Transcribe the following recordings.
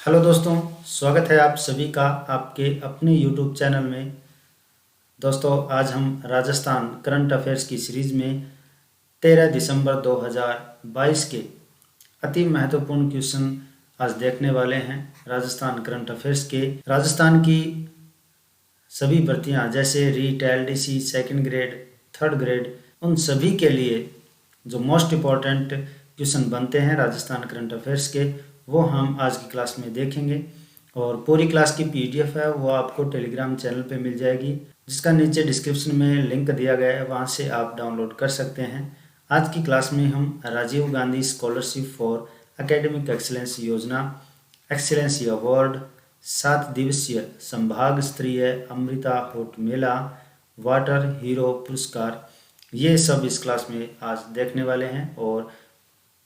Hello दोस्तों, स्वागत है आप सभी का आपके अपने यूट्यूब चैनल में। दोस्तों, आज हम राजस्थान करंट अफेयर्स की सीरीज़ में 13 दिसंबर 2022 के अति महत्वपूर्ण क्वेश्चन आज देखने वाले हैं। राजस्थान करंट अफेयर्स के राजस्थान की सभी भर्तियां जैसे REET, LDC, second grade, third grade, उन सभी के लिए जो मोस्ट इम्पॉर्टेंट क्वेश्चन बनते हैं राजस्थान करंट अफेयर्स के, वो हम आज की क्लास में देखेंगे। और पूरी क्लास की पीडीएफ है वो आपको टेलीग्राम चैनल पे मिल जाएगी, जिसका नीचे डिस्क्रिप्शन में लिंक दिया गया है, वहाँ से आप डाउनलोड कर सकते हैं। आज की क्लास में हम Rajiv Gandhi scholarship for academic excellence योजना, एक्सीलेंसी अवार्ड, 7 दिवसीय संभाग स्तरीय अमृता होट मेला, वाटर हीरो पुरस्कार, ये सब इस क्लास में आज देखने वाले हैं। और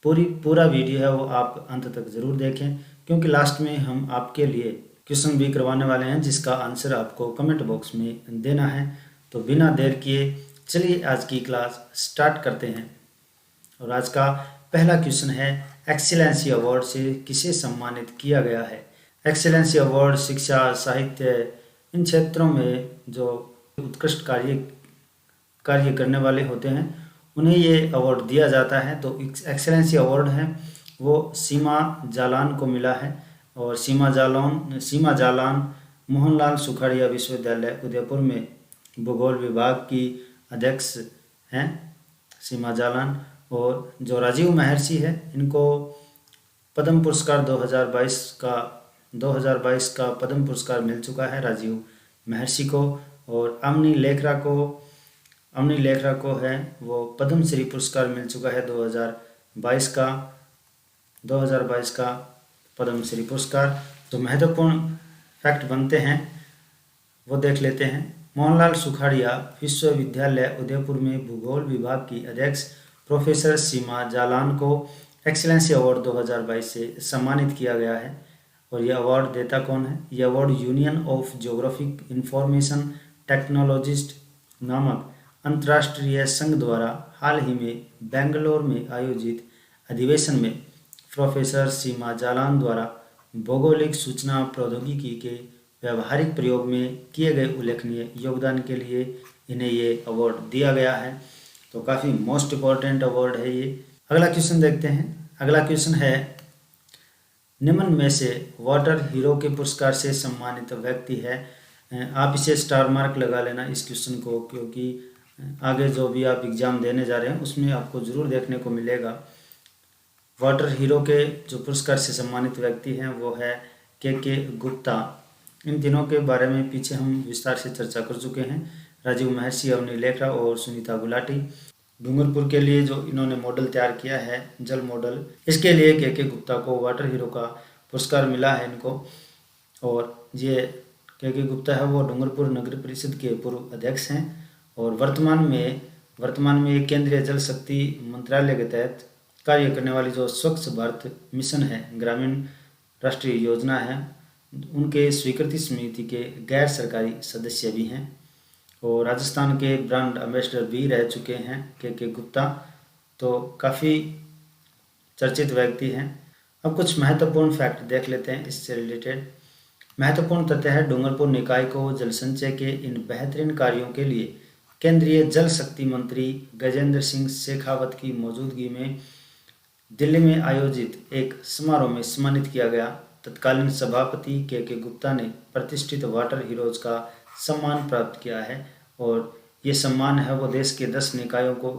पूरा वीडियो है वो आप अंत तक ज़रूर देखें, क्योंकि लास्ट में हम आपके लिए क्वेश्चन भी करवाने वाले हैं जिसका आंसर आपको कमेंट बॉक्स में देना है। तो बिना देर किए चलिए आज की क्लास स्टार्ट करते हैं। और आज का पहला क्वेश्चन है, एक्सीलेंसी अवार्ड से किसे सम्मानित किया गया है। एक्सीलेंसी अवार्ड शिक्षा, साहित्य, इन क्षेत्रों में जो उत्कृष्ट कार्य करने वाले होते हैं उन्हें ये अवार्ड दिया जाता है। तो एक्सेलेंसी अवार्ड है वो सीमा जालान को मिला है। और सीमा जालान मोहनलाल सुखाड़िया विश्वविद्यालय उदयपुर में भूगोल विभाग की अध्यक्ष हैं सीमा जालान। और जो राजीव महर्षि है, इनको पद्म पुरस्कार 2022 का पद्म पुरस्कार मिल चुका है राजीव महर्षि को। और अमनी लेखरा को है वो पद्म श्री पुरस्कार मिल चुका है 2022 का पद्म श्री पुरस्कार। तो महत्वपूर्ण फैक्ट बनते हैं वो देख लेते हैं। मोहनलाल सुखाड़िया विश्वविद्यालय उदयपुर में भूगोल विभाग की अध्यक्ष प्रोफेसर सीमा जालान को एक्सीलेंसी अवार्ड 2022 से सम्मानित किया गया है। और यह अवार्ड देता कौन है? यह award union of geographic information technologist नामक अंतर्राष्ट्रीय संघ द्वारा हाल ही में बेंगलोर में आयोजित अधिवेशन में प्रोफेसर सीमा जालान द्वारा भौगोलिक सूचना प्रौद्योगिकी के व्यावहारिक प्रयोग में किए गए उल्लेखनीय योगदान के लिए इन्हें ये अवार्ड दिया गया है। तो काफ़ी मोस्ट इम्पॉर्टेंट अवार्ड है ये। अगला क्वेश्चन देखते हैं। अगला क्वेश्चन है, निम्न में से वाटर हीरो के पुरस्कार से सम्मानित व्यक्ति है। आप इसे स्टार मार्क लगा लेना इस क्वेश्चन को, क्योंकि आगे जो भी आप एग्ज़ाम देने जा रहे हैं उसमें आपको ज़रूर देखने को मिलेगा। वाटर हीरो के जो पुरस्कार से सम्मानित व्यक्ति हैं वो है के गुप्ता। इन तीनों के बारे में पीछे हम विस्तार से चर्चा कर चुके हैं। राजीव महर्षि, अवनी लेखरा और सुनीता गुलाटी। डूंगरपुर के लिए जो इन्होंने मॉडल तैयार किया है, जल मॉडल, इसके लिए के गुप्ता को वाटर हीरो का पुरस्कार मिला है इनको। और ये के गुप्ता है वो डूंगरपुर नगर परिषद के पूर्व अध्यक्ष हैं। और वर्तमान में केंद्रीय जल शक्ति मंत्रालय के तहत कार्य करने वाली जो स्वच्छ भारत मिशन है, ग्रामीण राष्ट्रीय योजना है, उनके स्वीकृति समिति के गैर सरकारी सदस्य भी हैं। और राजस्थान के ब्रांड एम्बेसडर भी रह चुके हैं के गुप्ता। तो काफ़ी चर्चित व्यक्ति हैं। अब कुछ महत्वपूर्ण फैक्ट देख लेते हैं इससे रिलेटेड। महत्वपूर्ण तथ्य है, डूंगरपुर निकाय को जल संचय के इन बेहतरीन कार्यों के लिए केंद्रीय जल शक्ति मंत्री गजेंद्र सिंह शेखावत की मौजूदगी में दिल्ली में आयोजित एक समारोह में सम्मानित किया गया। तत्कालीन सभापति के गुप्ता ने प्रतिष्ठित वाटर हीरोज का सम्मान प्राप्त किया है। और ये सम्मान है वो देश के 10 निकायों को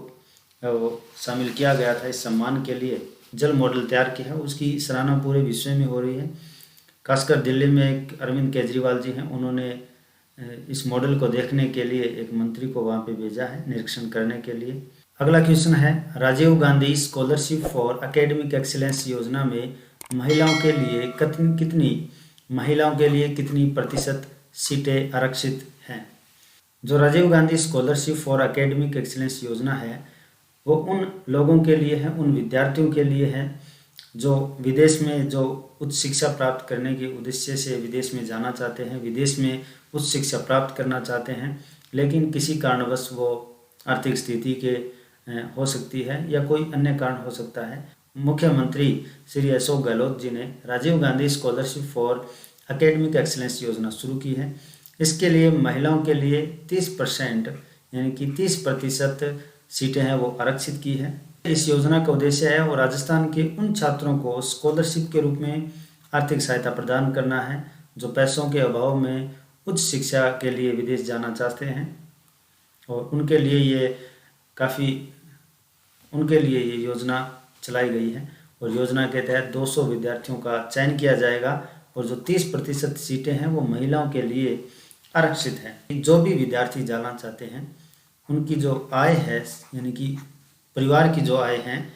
वो शामिल किया गया था इस सम्मान के लिए। जल मॉडल तैयार किया है, उसकी सराहना पूरे विश्व में हो रही है। खासकर दिल्ली में एक अरविंद केजरीवाल जी हैं, उन्होंने इस मॉडल को देखने के लिए एक मंत्री को वहाँ पे भेजा है निरीक्षण करने के लिए। अगला क्वेश्चन है, Rajiv Gandhi scholarship for academic excellence योजना में महिलाओं के लिए कितनी प्रतिशत सीटें आरक्षित हैं। जो Rajiv Gandhi scholarship for academic excellence योजना है वो उन लोगों के लिए है, उन विद्यार्थियों के लिए है जो विदेश में जो उच्च शिक्षा प्राप्त करने के उद्देश्य से विदेश में जाना चाहते हैं, विदेश में उच्च शिक्षा प्राप्त करना चाहते हैं, लेकिन किसी कारणवश वो आर्थिक स्थिति के हो सकती है या कोई अन्य कारण हो सकता है, मुख्यमंत्री श्री अशोक गहलोत जी ने Rajiv Gandhi scholarship for academic excellence योजना शुरू की है। इसके लिए महिलाओं के लिए 30% यानी कि 30% सीटें हैं वो आरक्षित की है। इस योजना का उद्देश्य है वो राजस्थान के उन छात्रों को स्कॉलरशिप के रूप में आर्थिक सहायता प्रदान करना है जो पैसों के अभाव में उच्च शिक्षा के लिए विदेश जाना चाहते हैं, और उनके लिए ये योजना चलाई गई है। और योजना के तहत 200 विद्यार्थियों का चयन किया जाएगा और जो 30% सीटें हैं वो महिलाओं के लिए आरक्षित हैं। जो भी विद्यार्थी जाना चाहते हैं उनकी जो आय है यानी कि परिवार की जो आय है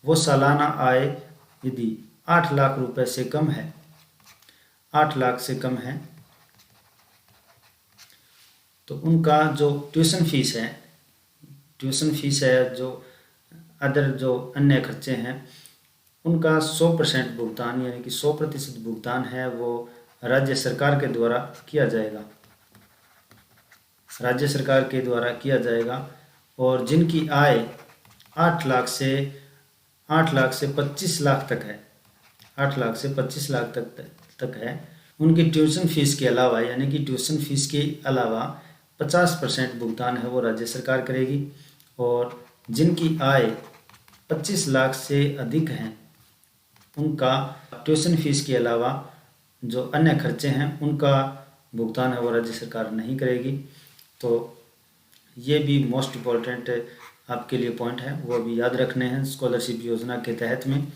वो सालाना आय यदि 8 लाख रुपए से कम है, 8 लाख से कम है, तो उनका जो ट्यूशन फीस है जो अन्य खर्चे हैं उनका 100% भुगतान यानी कि 100% भुगतान है वो राज्य सरकार के द्वारा किया जाएगा। और जिनकी आय 8 लाख से 25 लाख तक है, 8 लाख से 25 लाख तक है, उनकी ट्यूशन फीस के अलावा यानी कि ट्यूशन फीस के अलावा 50% भुगतान है वो राज्य सरकार करेगी। और जिनकी आय 25 लाख से अधिक हैं उनका ट्यूशन फीस के अलावा जो अन्य खर्चे हैं उनका भुगतान है वो राज्य सरकार नहीं करेगी। तो ये भी मोस्ट इम्पॉर्टेंट आपके लिए पॉइंट है, वो भी याद रखने हैं स्कॉलरशिप योजना के तहत में।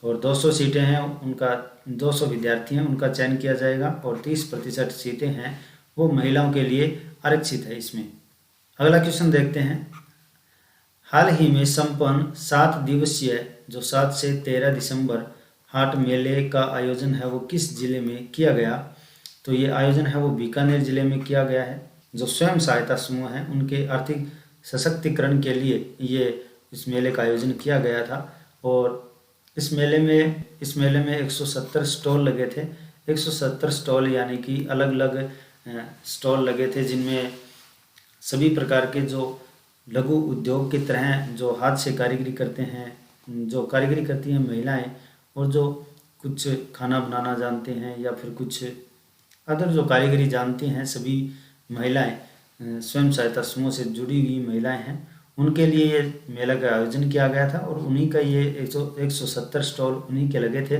और 200 सीटें हैं उनका 200 विद्यार्थी हैं उनका चयन किया जाएगा और 30% सीटें हैं वो महिलाओं के लिए आरक्षित है इसमें। अगला क्वेश्चन देखते हैं। हाल ही में संपन्न 7 दिवसीय जो 7 से 13 दिसंबर हाट मेले का आयोजन है वो किस जिले में किया गया? तो ये आयोजन है वो बीकानेर जिले में किया गया है। जो स्वयं सहायता समूह हैं उनके आर्थिक सशक्तिकरण के लिए इस मेले का आयोजन किया गया था। और इस मेले में 170 स्टॉल लगे थे। 170 स्टॉल यानी कि अलग अलग स्टॉल लगे थे जिनमें सभी प्रकार के जो लघु उद्योग की तरह जो हाथ से कारीगरी करते हैं, जो कारीगरी करती हैं महिलाएं, और जो कुछ खाना बनाना जानते हैं या फिर कुछ अदर जो कारीगरी जानती हैं, सभी महिलाएं स्वयं सहायता समूह से जुड़ी हुई महिलाएं हैं, उनके लिए ये मेला का आयोजन किया गया था। और उन्हीं का ये 170 स्टॉल उन्हीं के लगे थे।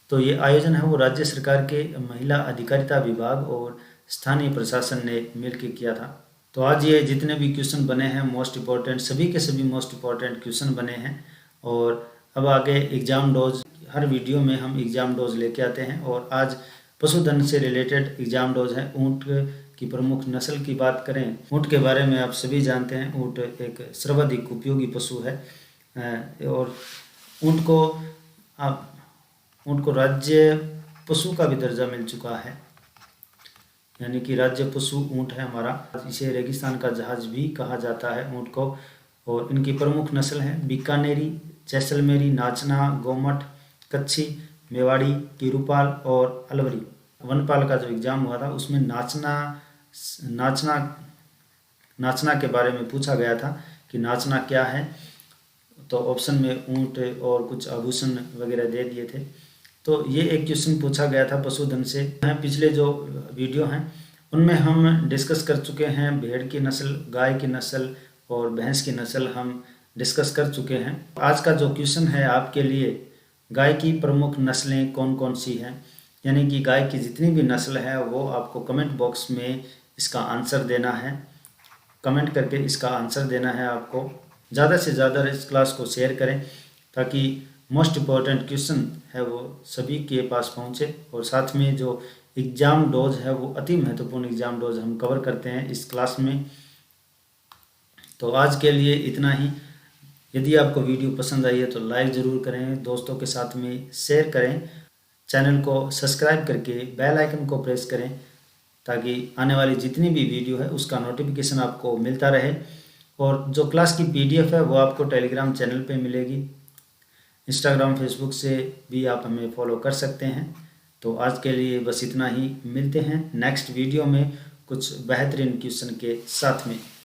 तो ये आयोजन है वो राज्य सरकार के महिला अधिकारिता विभाग और स्थानीय प्रशासन ने मिलकर किया था। तो आज ये जितने भी क्वेश्चन बने हैं मोस्ट इम्पॉर्टेंट, सभी के सभी मोस्ट इम्पॉर्टेंट क्वेश्चन बने हैं। और अब आगे एग्ज़ाम डोज, हर वीडियो में हम एग्ज़ाम डोज लेके आते हैं। और आज पशुधन से रिलेटेड एग्ज़ाम डोज है। ऊँट की प्रमुख नस्ल की बात करें, ऊँट के बारे में आप सभी जानते हैं, ऊँट एक सर्वाधिक उपयोगी पशु है। और ऊँट को राज्य पशु का भी दर्जा मिल चुका है, यानी कि राज्य पशु ऊँट है हमारा। इसे रेगिस्तान का जहाज भी कहा जाता है ऊँट को। और इनकी प्रमुख नस्ल हैं बीकानेरी, जैसलमेरी, नाचना, गोमट, कच्छी, मेवाड़ी, कीरूपाल और अलवरी। वनपाल का जो एग्ज़ाम हुआ था उसमें नाचना के बारे में पूछा गया था कि नाचना क्या है। तो ऑप्शन में ऊँट और कुछ आभूषण वगैरह दे दिए थे। तो ये एक क्वेश्चन पूछा गया था पशुधन से। पिछले जो वीडियो हैं उनमें हम डिस्कस कर चुके हैं भेड़ की नस्ल, गाय की नस्ल और भैंस की नस्ल हम डिस्कस कर चुके हैं। आज का जो क्वेश्चन है आपके लिए, गाय की प्रमुख नस्लें कौन कौन सी हैं, यानी कि गाय की जितनी भी नस्ल है वो आपको कमेंट बॉक्स में इसका आंसर देना है। कमेंट करके इसका आंसर देना है आपको। ज़्यादा से ज़्यादा इस क्लास को शेयर करें ताकि मोस्ट इम्पॉर्टेंट क्वेश्चन है वो सभी के पास पहुँचे। और साथ में जो एग्ज़ाम डोज है वो अति महत्वपूर्ण एग्ज़ाम डोज हम कवर करते हैं इस क्लास में। तो आज के लिए इतना ही। यदि आपको वीडियो पसंद आई है तो लाइक ज़रूर करें, दोस्तों के साथ में शेयर करें, चैनल को सब्सक्राइब करके बेल आइकन को प्रेस करें ताकि आने वाली जितनी भी वीडियो है उसका नोटिफिकेशन आपको मिलता रहे। और जो क्लास की PDF है वो आपको टेलीग्राम चैनल पे मिलेगी। इंस्टाग्राम, फेसबुक से भी आप हमें फॉलो कर सकते हैं। तो आज के लिए बस इतना ही। मिलते हैं नेक्स्ट वीडियो में कुछ बेहतरीन क्वेश्चन के साथ में।